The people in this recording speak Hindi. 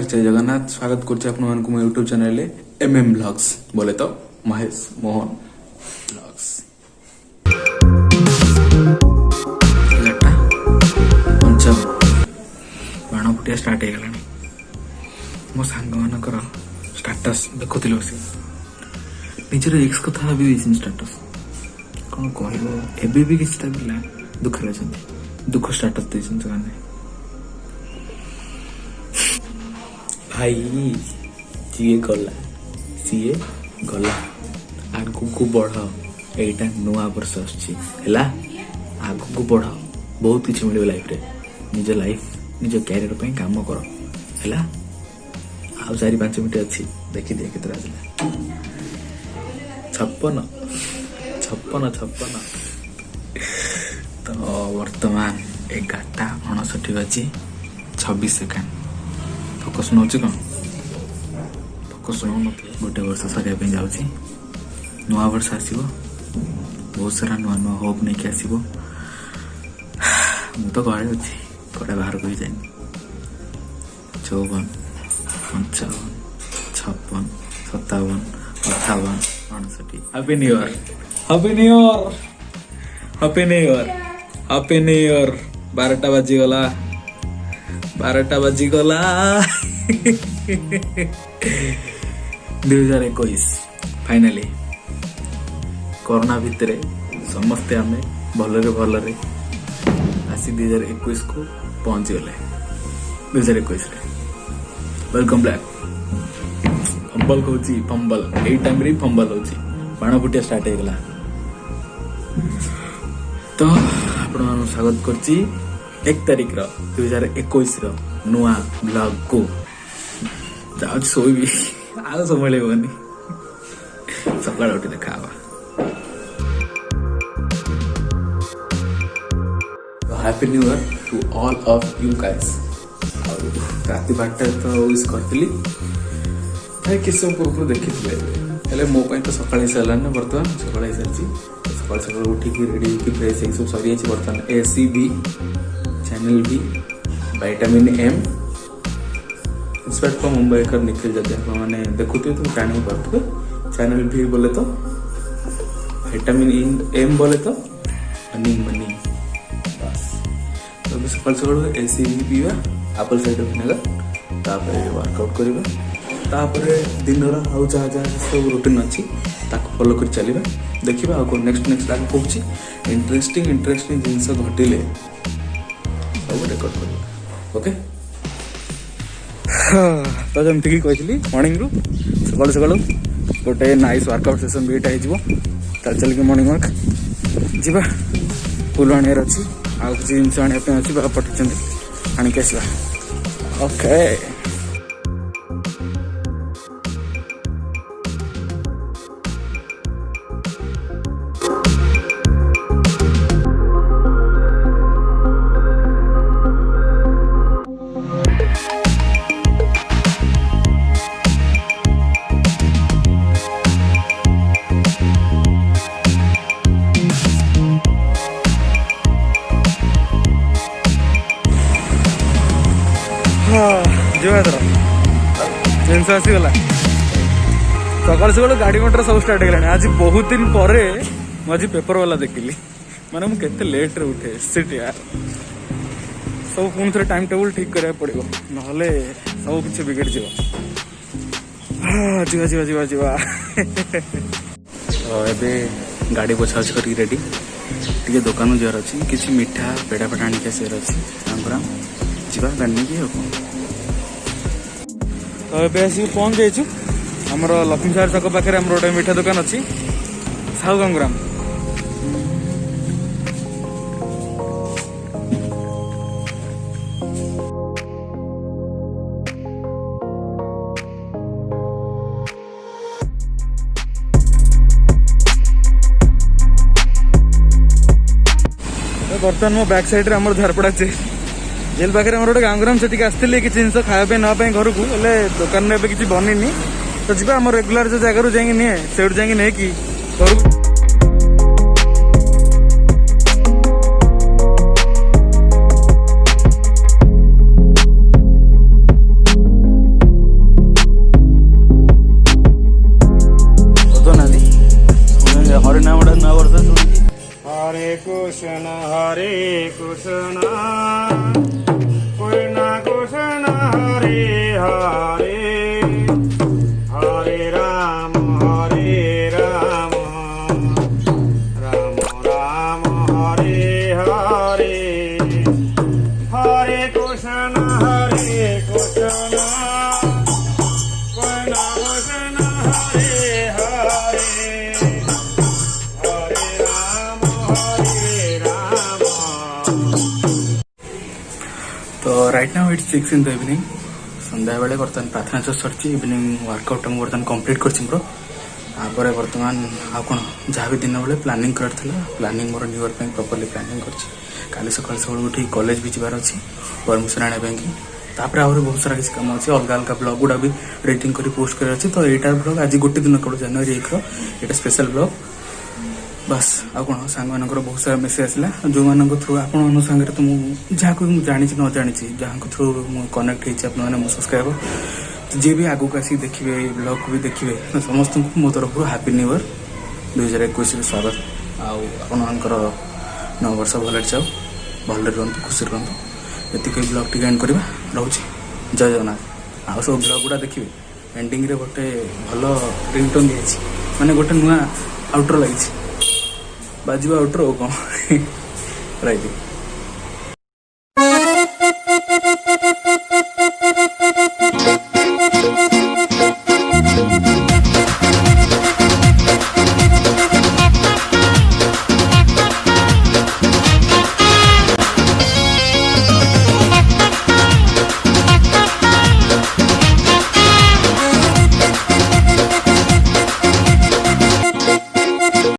जय जगन्नाथ स्वागत करछि आपन मन को मो YouTube चैनल MM Vlogs बोले तो महेश मोहन Vlogs लटा पंचम बाण फुटिया स्टार्ट हे गलानी मो सांग मानकर स्टेटस देखुथिल बसी निजर एक्स कथा भी दिसिन स्टेटस कोन कहबो एबे भी किछटा बिला दुख रे छथि दुख स्टेटस दिसिन सने भाई सीए गला आगु को बढ़ एटा नुआ वर्ष है आगु को बढ़ बहुत किसी मिले लाइफ रे निज लाइफ निज कैरियर पे काम कर है आ 4-5 मिनट अच्छी देखी दे के छप्पन तो वर्तमान 11:59 बजे 26 सेकेंड फोकस नौ कौन फोकस नौ गोटे वर्ष सर जाऊँगी नुआ वर्ष आसो बहुत सारा नुआ नुआ होप नहीं कि आसो मु तो घरे अच्छी कड़े बाहर को जाए 54 55 56 57 58 59 happy new year happy new year happy new year happy new year 12टा बाजीगला 12टा बाजीगला 2021 फाइनाली कोरोना भितर समस्ते आम भलरे आसी 2021 को पहुंची गले 2021 वेलकम बैक फंबल कहूँ फंबल यही टाइम रे फंबल हो बाण फुटिया स्टार्ट हो गला तो आपण स्वागत करछि 1 तारिख 2021 नुआ ब्लॉग को जाऊँ शोबी आ समय लगनी सकाल उठी देखा happy new year to all of you guys राति 12 तो विश करथिली भाई किस पूर्व देखी हेले मो तो सकाल सारा ना बर्तमान सकाल सकाल सकाल उठिक रेडी होकर फ्रेश सब सरी जाइए बर्तमान एसी भी चैनल भी vitamin am inspired from Mumbai कर निखिल जब मैंने देखुते तो जानी पारे चैनल भी बोले तो विटामिन एम बोले तो मनी मनी बस तो सकाल सकाल एसी भी पीवा एप्पल साइडर विनेगर वर्कआउट करवा दिन आउ जहाँ जहाँ सब रूटीन अच्छी फॉलो कर चलवा देखा आगे नेक्स्ट आगे कौन इंटरेस्टिंग जिनस घटिले सब रेकर्ड कर ओके तो जमती कि कही मॉर्निंग रू सकाल सकाल गोटे नाइस वर्कआउट सेसन भी हो चल के मॉर्निंग वॉक जा फुल आनार अच्छी आउ किसी जिन आने अच्छी बाबा पठे आणिक आसवा ओके जिनस आसीगला सकाल सकाल गाड़ी मोटर सब स्टार्ट हो आज बहुत दिन पर मुझे पेपर वाला देखिली माने मुझे लेट रे उठे सिट यार सब पुणी थे टाइम टेबल ठीक करा पड़ो ना सब किसी बिगड़ जा ए गाड़ी पोछा कर रेडी टे दुकान जार अच्छी किसी मिठा पेड़ा पेड़ा आनिक आसार अच्छी जा गाड़ी की तो ये आसिक पहुँच जाइए आमर लक्ष्मी सागर छक पाखे आम गोटे मिठा दुकान अच्छी साहू गंगराम बर्तमान मो बैक साइड आम झारपड़ा जेल पाखे गोटे गांगराम से आसती किसी जिन खाया ना घर को दुकान में किसी बनी तो जी आम रेगुलर जो जगह जाए से जाए कि घर कृष्ण कृष्ण कृष्ण हरे हरे हरे राम राम राम हरे हरे हरे कृष्ण कृष्ण कृष्ण हरे हरे हरे राम तो right now it's 6 in the evening संध्या बेले बर्तमान प्रार्थना जो सरची इवनिंग वर्कआउट मुझे बर्तमान कंप्लीट कर आगे बर्तमान आ कौन जहाँ भी दिन बेले प्लानिंग कर planning more new year properly planning कर सकाल सकाल उठी कॉलेज भी जबार अच्छी परमिशन आने तापर आहरी बहुत सारा किसी कम अच्छे अलग अलग ब्लॉग गुड़ा भी एडिटिंग कर पोस्ट कर तो यहाँ ब्लॉग आज गोटे दिन कौन जनवरी 1 ये स्पेशल ब्लॉग बस आ कौन सांग मान बहुत सारा मेसेज आसला जो मान थ्रू आपण सागर तो मुझे जानी न जानी जहाँ थ्रू मुझे कनेक्ट होने मो सब्सक्राइबर तो जी भी आगू आसिक देखिए ब्लॉग को भी देखिए समस्त मो तरफ हैप्पी न्यू ईयर 2021 स्वागत आपर नव वर्ष भल जाओ भल रुहतु खुशी रुहतु ये ब्लॉग टी एंड करवा रोचे जय जगन्नाथ आउ सब ब्लॉग गुड़ा देखिए एंडिंग रे गोटे भल रिंगटोन दिखाई माने गोटे नुआ आउटर लगी बाजू आउटर कौन राइट।